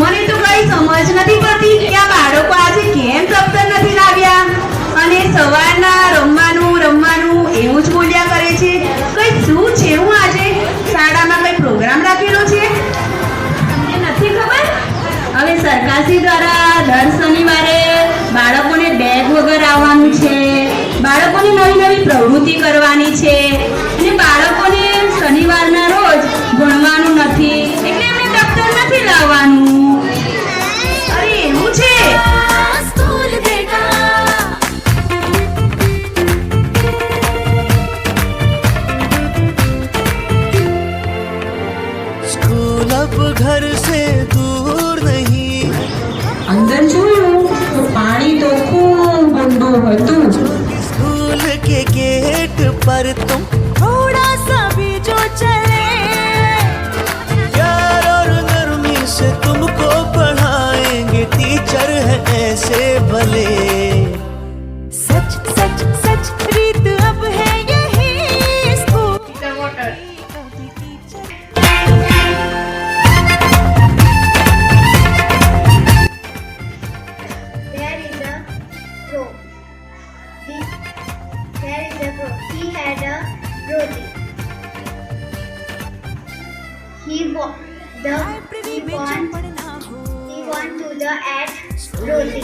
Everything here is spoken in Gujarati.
મને તો કઈ સમજ નથી પડતી કે આ બાળકો આજે કેમ દફતર નથી લાવ્યા અને સવારના રમવાનું એવું જ બોલ્યા કરે છે. કઈ શું છે? હું આજે શાળામાં કઈ પ્રોગ્રામ રાખેલો છે તમને નથી ખબર? હવે સરકારશ્રી દ્વારા દર શનિવારે બાળકોને બેગ વગર આવવાનું છે, બાળકોને નવી પ્રવૃત્તિ કરવાની છે અને બાળકોને શનિવારના રોજ ભણવાનું નથી એટલે એમને દફતર નથી લાવવાનું. અરે એવું છે? स्कूल बेटा स्कूल अब घर से दूर नहीं. અંદર જોયું તો પાણી તો ખૂબ ઊંડું હતું. स्कूल के गेट पर तुम थोड़ा सा भी जो चले प्यार और नरमी से तुमको पढ़ाएंगे. टीचर है ऐसे भले. सच सच सच रीत अब है यही school There is a crow. There is a crow. He had a roti. He won to the at roti.